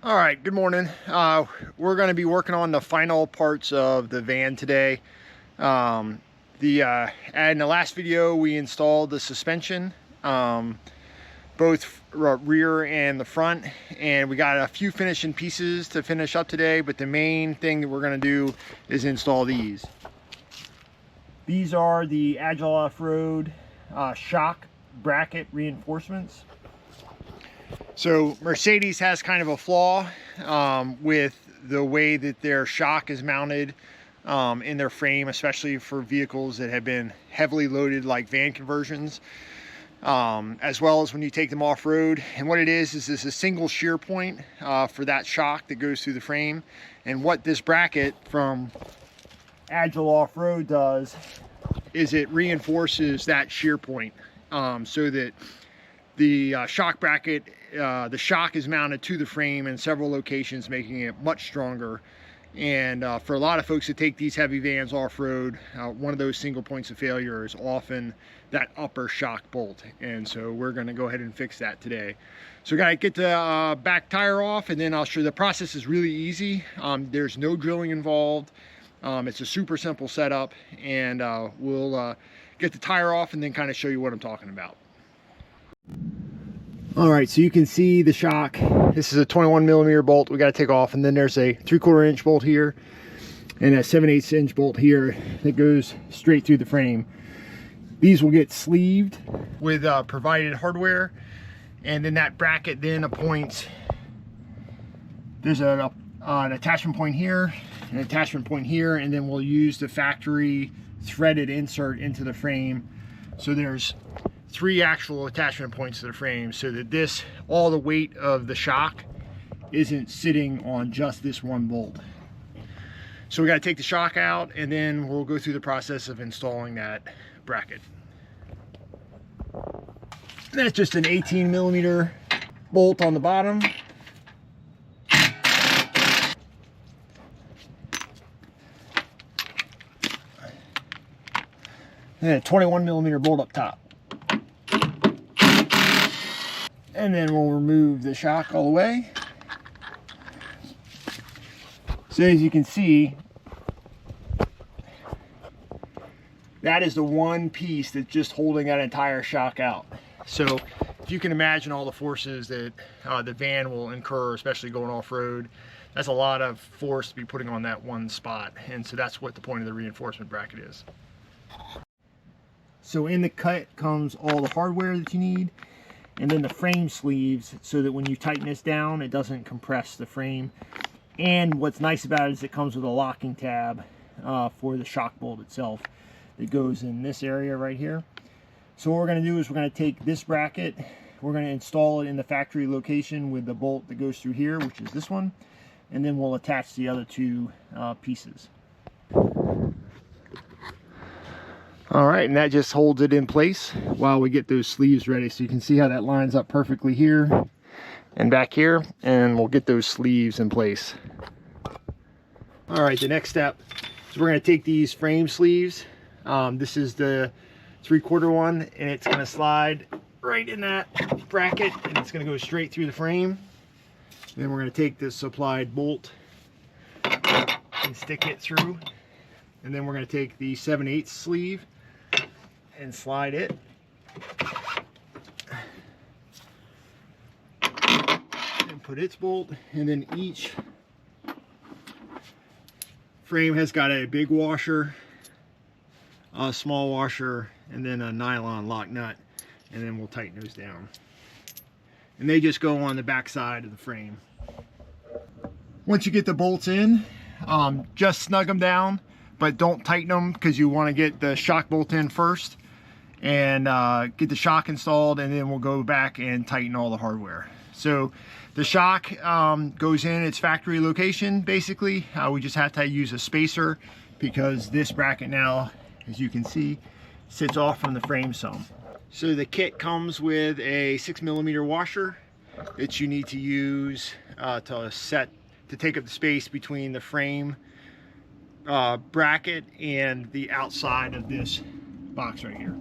All right, good morning. We're going to be working on the final parts of the van today. In the last video, we installed the suspension, both rear and the front, and we got a few finishing pieces to finish up today, but the main thing that we're going to do is install these. These are the Agile Offroad shock bracket reinforcements. So Mercedes has kind of a flaw with the way that their shock is mounted in their frame, especially for vehicles that have been heavily loaded like van conversions, as well as when you take them off-road. And what it is this a single shear point for that shock that goes through the frame. And what this bracket from Agile Offroad does is it reinforces that shear point so that the shock bracket, the shock is mounted to the frame in several locations, making it much stronger. And for a lot of folks that take these heavy vans off-road, one of those single points of failure is often that upper shock bolt. And so we're going to go ahead and fix that today. So we got to get the back tire off, and then I'll show you. The process is really easy. There's no drilling involved. It's a super simple setup, and we'll get the tire off and then kind of show you what I'm talking about. All right, so you can see the shock. This is a 21mm bolt we got to take off, and then there's a 3/4 inch bolt here and a 7/8 inch bolt here that goes straight through the frame. These will get sleeved with provided hardware, and then that bracket then appoints. There's an attachment point here, an attachment point here, and then we'll use the factory threaded insert into the frame. So there's 3 actual attachment points to the frame, so that all the weight of the shock isn't sitting on just this one bolt. So we got to take the shock out, and then we'll go through the process of installing that bracket. That's just an 18mm bolt on the bottom. And a 21mm bolt up top. And then we'll remove the shock all the way. So as you can see, that is the one piece that's just holding that entire shock out. So if you can imagine all the forces that the van will incur, especially going off-road, that's a lot of force to be putting on that one spot. And so that's what the point of the reinforcement bracket is. So in the cut comes all the hardware that you need, and then the frame sleeves, so that when you tighten this down, it doesn't compress the frame. And what's nice about it is it comes with a locking tab for the shock bolt itself that goes in this area right here. So what we're going to do is we're going to take this bracket, we're going to install it in the factory location with the bolt that goes through here, which is this one, and then we'll attach the other 2 pieces. All right, and that just holds it in place while we get those sleeves ready. So you can see how that lines up perfectly here and back here, and we'll get those sleeves in place. All right, the next step is we're gonna take these frame sleeves. This is the 3/4 one, and it's gonna slide right in that bracket, and it's gonna go straight through the frame. Then we're gonna take this supplied bolt and stick it through. And then we're gonna take the 7/8 sleeve and slide it. And put its bolt, and then each frame has got a big washer, a small washer, and then a nylon lock nut, and then we'll tighten those down. And they just go on the back side of the frame. Once you get the bolts in, just snug them down, but don't tighten them, because you want to get the shock bolt in first and get the shock installed, and then we'll go back and tighten all the hardware. So the shock goes in its factory location, basically. We just have to use a spacer, because this bracket now, as you can see, sits off from the frame some. So the kit comes with a 6mm washer that you need to use to take up the space between the frame bracket and the outside of this box right here.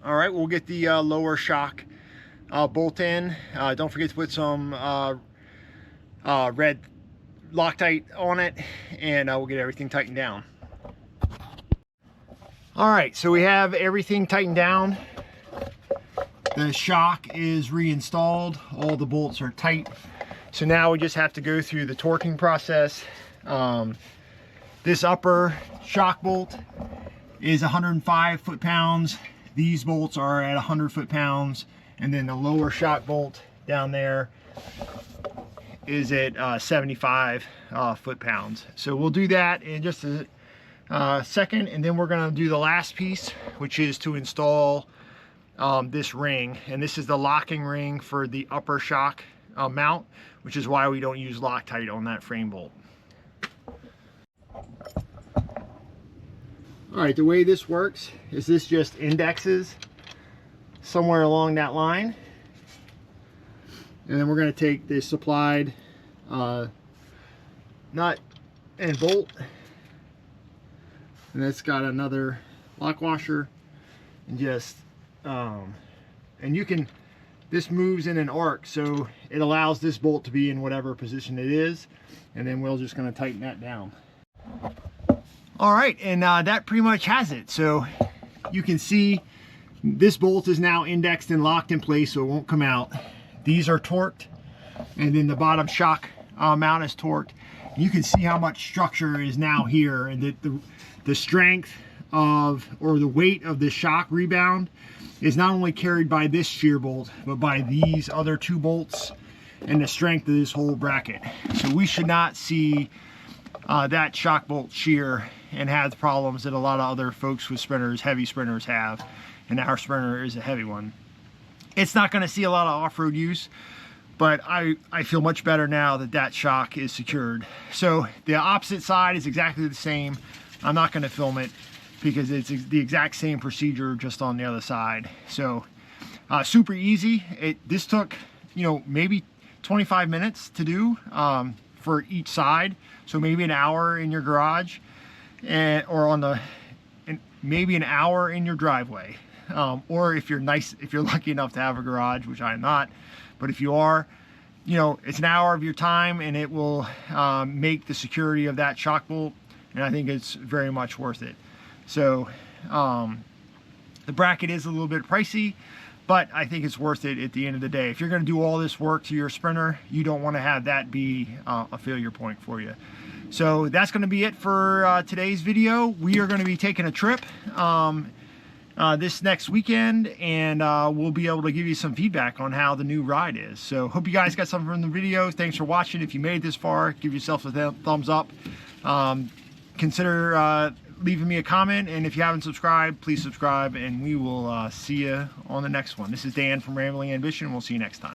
All right, we'll get the lower shock bolt in. Don't forget to put some red Loctite on it, and we'll get everything tightened down. All right, so we have everything tightened down. The shock is reinstalled. All the bolts are tight. So now we just have to go through the torquing process. This upper shock bolt is 105 foot-pounds. These bolts are at 100 foot-pounds. And then the lower shock bolt down there is at 75 foot-pounds. So we'll do that in just a second, and then we're gonna do the last piece, which is to install this ring. And this is the locking ring for the upper shock mount, which is why we don't use Loctite on that frame bolt. All right, the way this works is this just indexes somewhere along that line, and then we're going to take the supplied nut and bolt, and it's got another lock washer, and just and you can, this moves in an arc, so it allows this bolt to be in whatever position it is, and then we're just going to tighten that down. All right, and that pretty much has it. So you can see this bolt is now indexed and locked in place, so it won't come out. These are torqued, and then the bottom shock mount is torqued. And you can see how much structure is now here, and that the strength of, or the weight of the shock rebound is not only carried by this shear bolt, but by these other two bolts and the strength of this whole bracket. So we should not see that shock bolt shear and have the problems that a lot of other folks with sprinters, heavy sprinters, have. And our sprinter is a heavy one. It's not going to see a lot of off-road use, but I feel much better now that that shock is secured. So the opposite side is exactly the same. I'm not going to film it because it's the exact same procedure, just on the other side. So super easy. This took, you know, maybe 25 minutes to do for each side. So maybe an hour in your garage, or maybe an hour in your driveway. Or if you're lucky enough to have a garage, which I'm not, but if you are, you know, it's an hour of your time, and it will make the security of that shock bolt, and I think it's very much worth it. So the bracket is a little bit pricey, but I think it's worth it at the end of the day. If you're going to do all this work to your sprinter, you don't want to have that be a failure point for you. So that's going to be it for today's video. We are going to be taking a trip this next weekend, and we'll be able to give you some feedback on how the new ride is. So hope you guys got something from the video. Thanks for watching. If you made it this far, give yourself a thumbs up. Consider leaving me a comment, and if you haven't subscribed, please subscribe, and we will see you on the next one. This is Dan from Rambling Ambition. We'll see you next time.